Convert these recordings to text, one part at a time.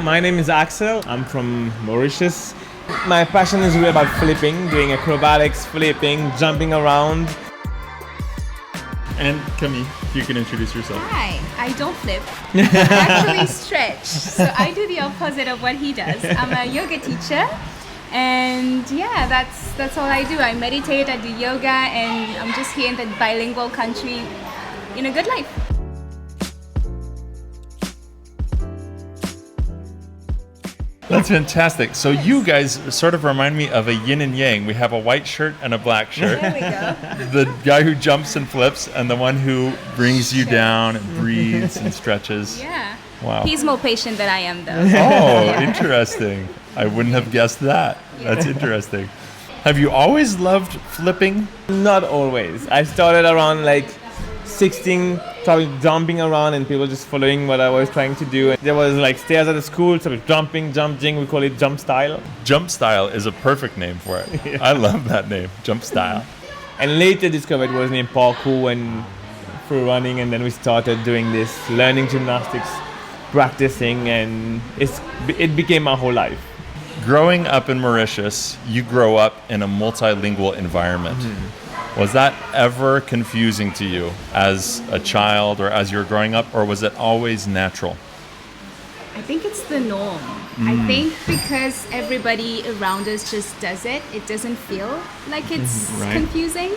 My name is Axel. I'm from Mauritius. My passion is really about flipping, doing acrobatics, flipping, jumping around. And Camille, if you can introduce yourself. Hi, I don't flip. I actually stretch. So I do the opposite of what he does. I'm a yoga teacher. And yeah, that's all I do. I meditate, I do yoga, and I'm just here in the bilingual country in a good life. That's fantastic. So you guys sort of remind me of a yin and yang. We have a white shirt and a black shirt. There we go. The guy who jumps and flips and the one who brings you down and breathes and stretches. Yeah. Wow. He's more patient than I am, though. Oh, interesting. I wouldn't have guessed that. That's interesting. Have you always loved flipping? Not always. I started around like 16, probably jumping around and people just following what I was trying to do. There was like stairs at the school, so jumping, we call it jump style. Jump style is a perfect name for it. Yeah. I love that name, jump style. And later discovered it was named Parkour and through running, and then we started doing this, learning gymnastics, practicing, and it became my whole life. Growing up in Mauritius, you grow up in a multilingual environment. Was that ever confusing to you as a child or as you were growing up, or was it always natural? I think it's the norm. I think because everybody around us just does it, it doesn't feel like it's Right. confusing.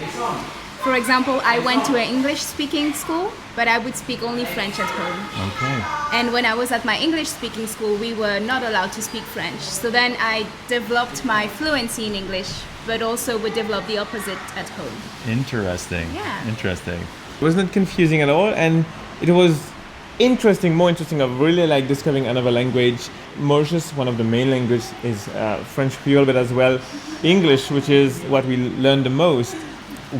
For example, I went to an English-speaking school, but I would speak only French at home. Okay. And when I was at my English-speaking school, we were not allowed to speak French. So then I developed my fluency in English, but also would develop the opposite at home. Interesting. Yeah. Interesting. It wasn't confusing at all, and it was more interesting of really like discovering another language. Mauritius, one of the main languages is French Creole, but as well English, which is what we learn the most.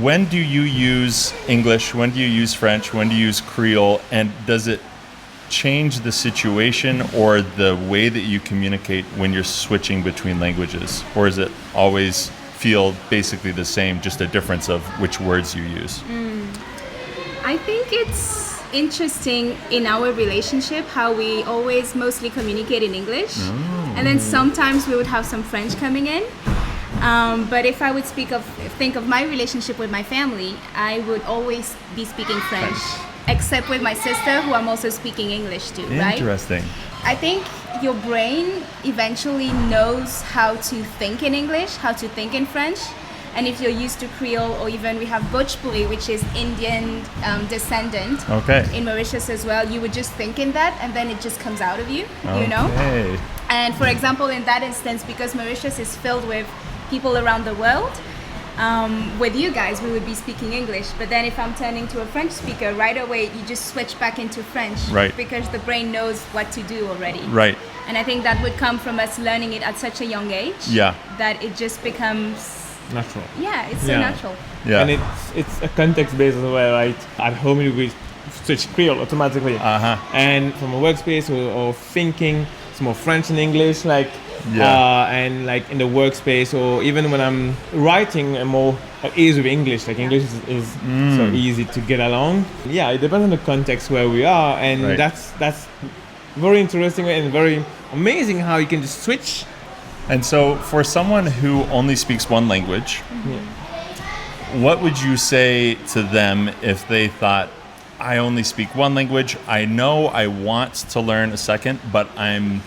When do you use English? When do you use French? When do you use Creole? And does it change the situation or the way that you communicate when you're switching between languages? Or is it always feel basically the same, just a difference of which words you use? I think it's interesting in our relationship how we always mostly communicate in English. And then sometimes we would have some French coming in. But if I would think of my relationship with my family, I would always be speaking French. Except with my sister, who I'm also speaking English to, right? Interesting. I think your brain eventually knows how to think in English, how to think in French. And if you're used to Creole, or even we have Bhojpuri, which is Indian descendant Okay. in Mauritius as well, you would just think in that and then it just comes out of you, you know? Okay. And for example, in that instance, because Mauritius is filled with people around the world, with you guys, we would be speaking English. But then if I'm turning to a French speaker, right away, you just switch back into French. Right. Because the brain knows what to do already. Right. And I think that would come from us learning it at such a young age. Yeah. That it just becomes, Natural. yeah, it's so Yeah. natural. Yeah. And it's a context based as well, right? At home we switch Creole automatically. Uh-huh. And from a workspace or thinking, it's more French and English, like and like in the workspace, or even when I'm writing, I'm more at ease with English. Like English is so easy to get along. Yeah, it depends on the context where we are, and Right. that's very interesting and very amazing how you can just switch. And so for someone who only speaks one language, what would you say to them if they thought, I only speak one language, I know I want to learn a second, but I'm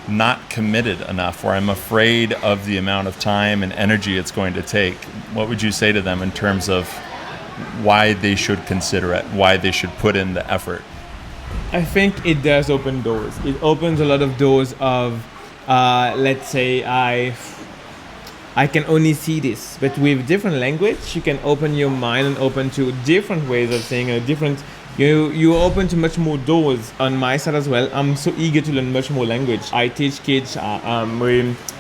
not committed enough, or I'm afraid of the amount of time and energy it's going to take? What would you say to them in terms of why they should consider it, why they should put in the effort? I think it does open doors. It opens a lot of doors of, let's say I can only see this, but with different language, you can open your mind and open to different ways of saying a different. You open to much more doors on my side as well. I'm so eager to learn much more language. I teach kids.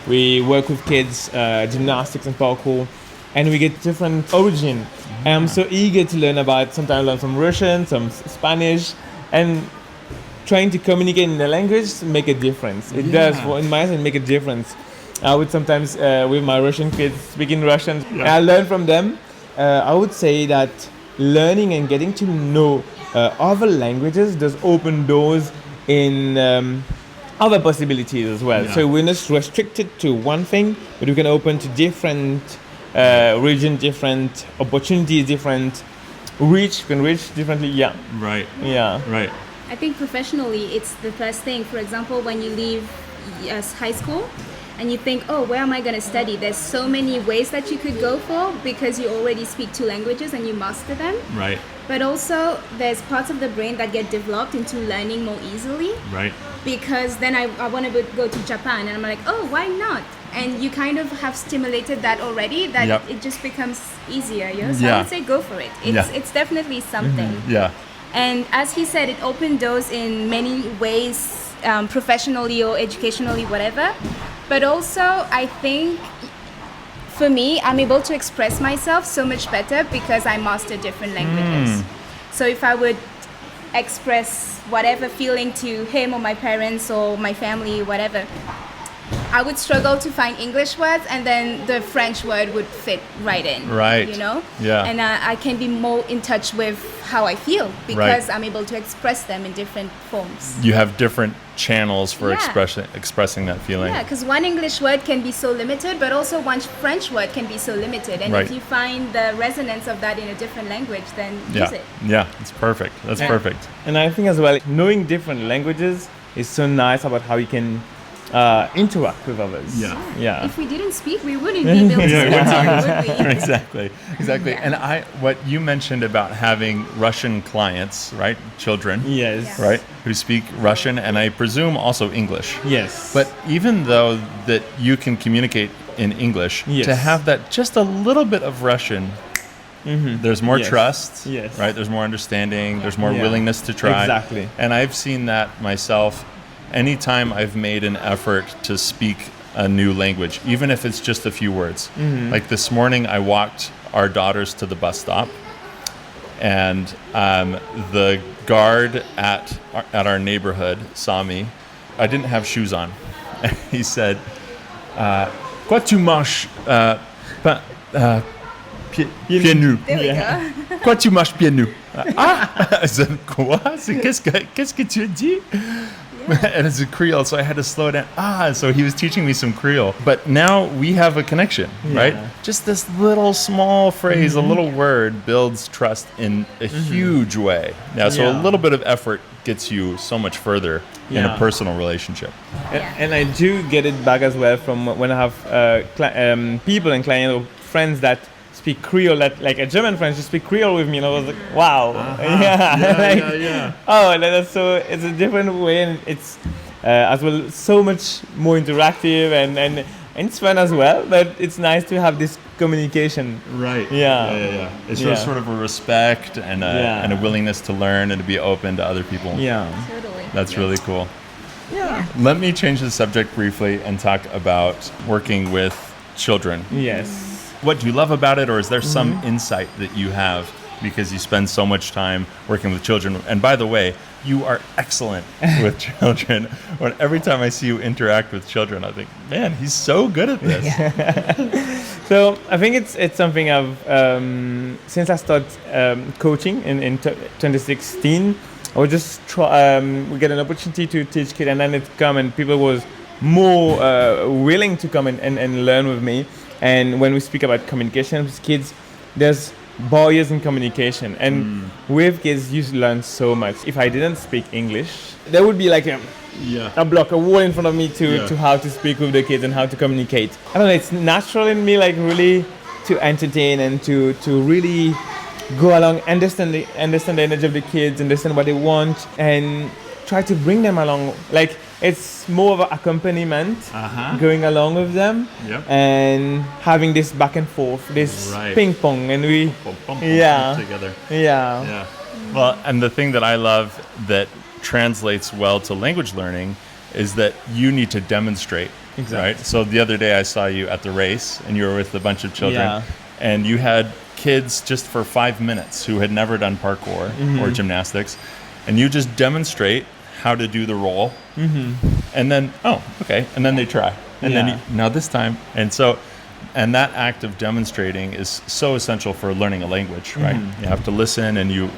We work with kids, gymnastics and parkour, and we get different origin. And I'm so eager to learn about. Sometimes I learn some Russian, some Spanish, and trying to communicate in the language make a difference. It does, in my side, make a difference. I would sometimes, with my Russian kids, speaking Russian, and I learn from them. I would say that learning and getting to know other languages does open doors in other possibilities as well. Yeah. So we're not restricted to one thing, but we can open to different region, different opportunities, different reach. We can reach differently. Yeah. Right. Yeah. Right. I think professionally, it's the first thing. For example, when you leave high school and you think, oh, where am I going to study? There's so many ways that you could go for because you already speak 2 languages and you master them. Right. But also, there's parts of the brain that get developed into learning more easily. Right. Because then I want to go to Japan and I'm like, oh, why not? And you kind of have stimulated that already, that Yep. it just becomes easier. You know? So Yeah. I would say go for it. It's definitely something. Yeah. And as he said, it opened doors in many ways, professionally or educationally, whatever. But also, I think for me, I'm able to express myself so much better because I master different languages. So if I would express whatever feeling to him or my parents or my family, whatever, I would struggle to find English words, and then the French word would fit right in. Right. You know? Yeah. And I can be more in touch with how I feel because I'm able to express them in different forms. You have different channels for Yeah. expressing that feeling. Yeah, because one English word can be so limited, but also one French word can be so limited. And Right. if you find the resonance of that in a different language, then use it. Yeah, it's perfect. That's perfect. And I think as well, knowing different languages is so nice about how you can interact with others. Yeah. Yeah. If we didn't speak, we wouldn't be able to speak, would we? Exactly. And what you mentioned about having Russian clients, right? Children. Yes. Yeah. Right? Who speak Russian and I presume also English. Yes. But even though that you can communicate in English, Yes. to have that just a little bit of Russian, there's more Yes. trust, Yes. right? There's more understanding, there's more Yeah. willingness to try. Exactly. And I've seen that myself anytime I've made an effort to speak a new language, even if it's just a few words. Like this morning, I walked our daughters to the bus stop, and the guard at our neighborhood saw me. I didn't have shoes on. He said, "Quoi tu marches pieds nus? There we go. Quoi tu marches pieds nus?" I said, "Quoi? Qu'est-ce que tu as dit?" And it's a Creole, so I had to slow down. So he was teaching me some Creole. But now we have a connection, right? Just this little small phrase, a little word builds trust in a huge way. Now, so a Yeah. little bit of effort gets you so much further in a Yeah. personal relationship. And I do get it back as well from when I have people and clients or friends that speak Creole, that like a German friend just speak Creole with me, and I was like, wow, Yeah. oh, that's so. It's a different way, and it's as well so much more interactive, and it's fun as well. But it's nice to have this communication. Right. Yeah. It's Yeah. just sort of a respect and a willingness to learn and to be open to other people. Yeah. Totally. That's really cool. Yeah. Let me change the subject briefly and talk about working with children. Yes. What do you love about it, or is there some insight that you have because you spend so much time working with children? And by the way, you are excellent with children. Every time I see you interact with children, I think, man, he's so good at this. So I think it's something I've since I started coaching in 2016. I would just try. We get an opportunity to teach kids, and then it come and people was more willing to come and learn with me. And when we speak about communication with kids, there's barriers in communication, and with kids you learn so much. If I didn't speak English, there would be like a block, a wall in front of me to how to speak with the kids and how to communicate. I don't know, it's natural in me, like really to entertain and to really go along, understand the energy of the kids, understand what they want, and try to bring them along. Like it's more of an accompaniment, going along with them, and having this back and forth, this ping pong, and we together. Yeah. Well, and the thing that I love that translates well to language learning is that you need to demonstrate. Exactly. Right. So the other day I saw you at the race, and you were with a bunch of children, and you had kids just for 5 minutes who had never done parkour or gymnastics, and you just demonstrate how to do the roll, and then and then they try, and then now this time, and that act of demonstrating is so essential for learning a language, right? You have to listen, and you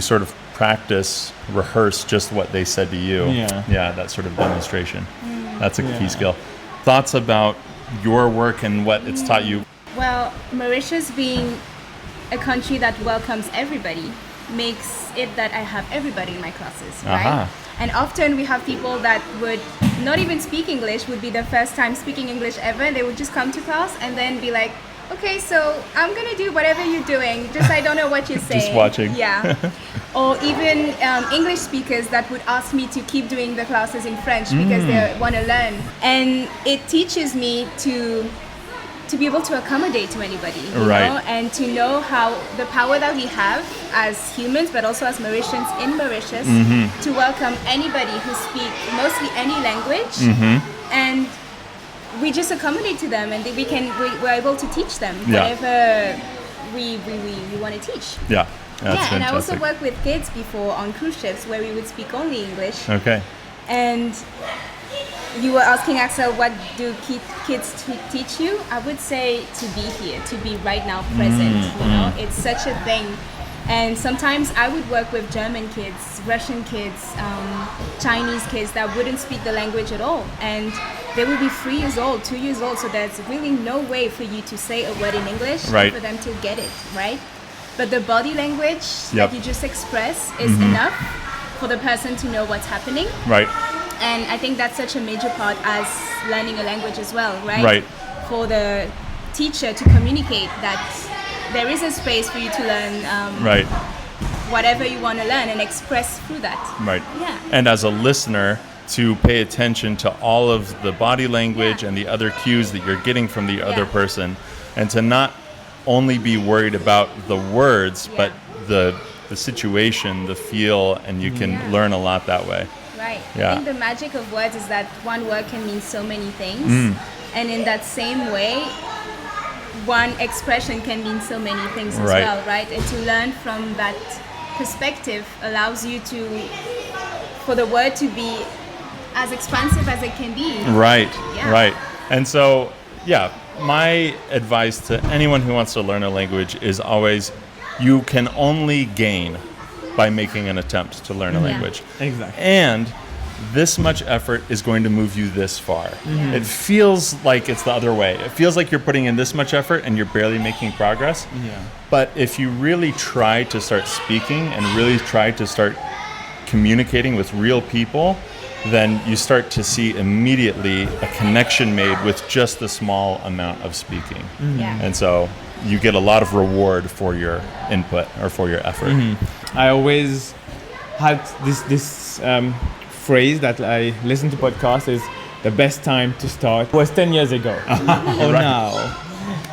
sort of practice, rehearse just what they said to you. Yeah, that sort of demonstration. That's a key skill. Thoughts about your work and what it's taught you? Well, Mauritius being a country that welcomes everybody makes it that I have everybody in my classes, right? And often we have people that would not even speak English, would be the first time speaking English ever, and they would just come to class and then be like, okay, so I'm gonna do whatever you're doing, just I don't know what you're saying. Just watching. Yeah. Or even English speakers that would ask me to keep doing the classes in French because they want to learn. And it teaches me to be able to accommodate to anybody, you know, and to know how the power that we have as humans, but also as Mauritians in Mauritius, to welcome anybody who speaks mostly any language, and we just accommodate to them, and we're able to teach them whatever we want to teach. Yeah. That's and I also fantastic. worked with kids before on cruise ships where we would speak only English. Okay. And you were asking, Axel, what do kids teach you? I would say to be here, to be right now present. You know, it's such a thing. And sometimes I would work with German kids, Russian kids, Chinese kids that wouldn't speak the language at all. And they would be 3 years old, 2 years old. So there's really no way for you to say a word in English for them to get it, right? But the body language that you just express is enough for the person to know what's happening. Right. And I think that's such a major part as learning a language as well, right? Right. For the teacher to communicate that there is a space for you to learn whatever you want to learn and express through that. Right. Yeah. And as a listener, to pay attention to all of the body language and the other cues that you're getting from the other person, and to not only be worried about the words, but the situation, the feel, and you can learn a lot that way. Right. Yeah. I think the magic of words is that one word can mean so many things. And in that same way, one expression can mean so many things as well, right? And to learn from that perspective allows you for the word to be as expansive as it can be. Right. Yeah. Right. And so, my advice to anyone who wants to learn a language is always, you can only gain by making an attempt to learn a language. Exactly. And this much effort is going to move you this far. It feels like it's the other way. It feels like you're putting in this much effort and you're barely making progress. But if you really try to start speaking and really try to start communicating with real people, then you start to see immediately a connection made with just the small amount of speaking. And so you get a lot of reward for your input or for your effort. I always had this phrase that I listen to podcasts is the best time to start was 10 years ago or now.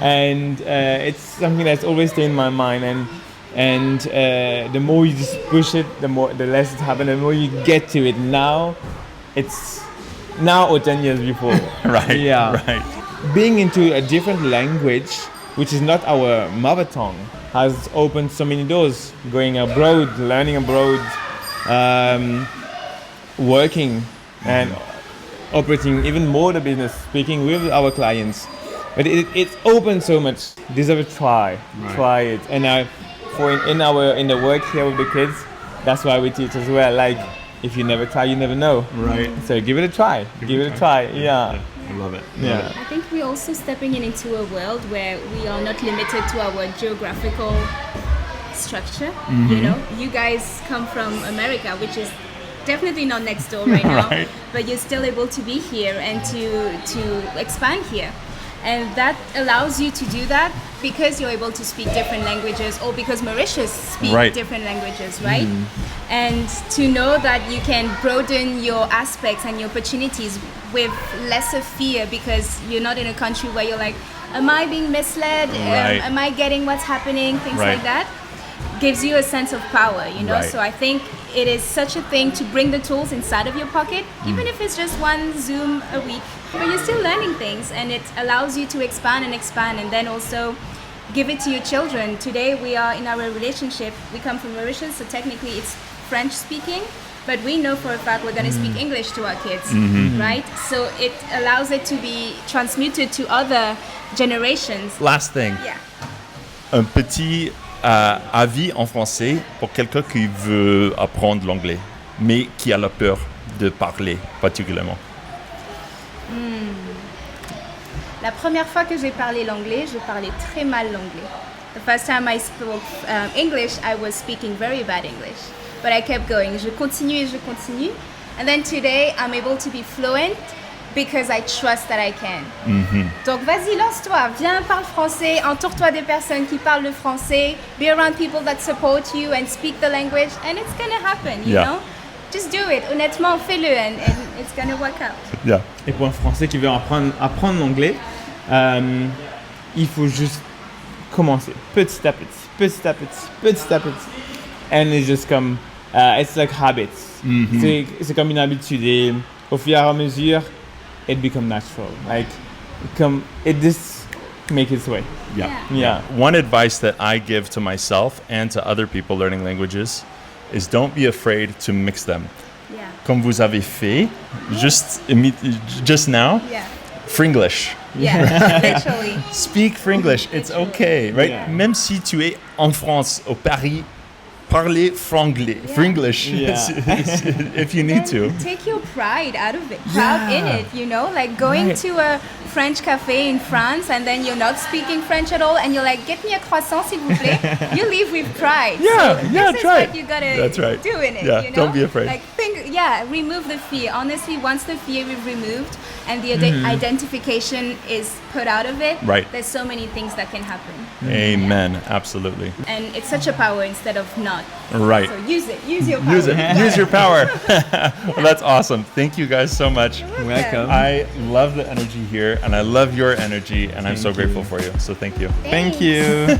And it's something that's always stayed in my mind. And the more you just push it, the less it happens. The more you get to it now, it's now or 10 years before. Right. Being into a different language, which is not our mother tongue, has opened so many doors. Going abroad, learning abroad, working and operating even more the business, speaking with our clients. But it's opened so much. Deserve a try. Try it. And in the work here with the kids, that's why we teach as well. Like, if you never try, you never know. Right. So give it a try. Give it a try. Yeah. I love it. Yeah. I think we're also stepping into a world where we are not limited to our geographical structure. You know, you guys come from America, which is definitely not next door right now, but you're still able to be here and to expand here. And that allows you to do that because you're able to speak different languages, or because Mauritius speak different languages, right? And to know that you can broaden your aspects and your opportunities with lesser fear, because you're not in a country where you're like, am I being misled? Am I getting what's happening? Things like that gives you a sense of power, you know? So I think it is such a thing to bring the tools inside of your pocket, even if it's just one Zoom a week, but you're still learning things, and it allows you to expand, and then also give it to your children. Today we are in our relationship, we come from Mauritius, so technically it's French speaking, but we know for a fact we're going to speak English to our kids, right? So it allows it to be transmuted to other generations. Last thing. Yeah. Un petit avis en français pour quelqu'un qui veut apprendre l'anglais, mais qui a la peur de parler particulièrement? La première fois que j'ai parlé l'anglais, je parlais très mal l'anglais. The first time I spoke English, I was speaking very bad English. But I kept going. Je continue et je continue. And then today, I'm able to be fluent because I trust that I can. Donc vas-y, lance-toi, viens, parle français, entoure-toi des personnes qui parlent le français, be around people that support you and speak the language, and it's gonna happen, you know? Just do it. Honnêtement, fais-le and it's gonna work out. Yeah. Et pour un Français qui veut apprendre l'anglais, il faut juste commencer petit à petit. And it's just comme, it's like habits. C'est comme une habitude et au fur et à mesure, it becomes natural. Like, it just makes its way. Yeah. One advice that I give to myself and to other people learning languages is don't be afraid to mix them. Yeah. Comme vous avez fait just now, Fringlish. Yeah, literally. Speak Fringlish. It's okay, right? Yeah. Même si tu es en France, au Paris, parlez franglais, Fringlish, if you need to. Take your pride out of it, proud in it, you know? Like going to a French cafe in France and then you're not speaking French at all and you're like, get me a croissant s'il vous plaît. You leave with pride. Yeah, so yeah, this try is what you gotta That's right. do in it, Yeah, you know? don't be afraid. Like remove the fear. Honestly, once the fear is removed and the identification is put out of it, Right. there's so many things that can happen. Amen, absolutely. And it's such a power instead of not. Right. So use it. Use your power. Use it. Use your power. Well, that's awesome. Thank you guys so much. Welcome. I love the energy here and I love your energy and I'm so grateful for you. So thank you. Thank you.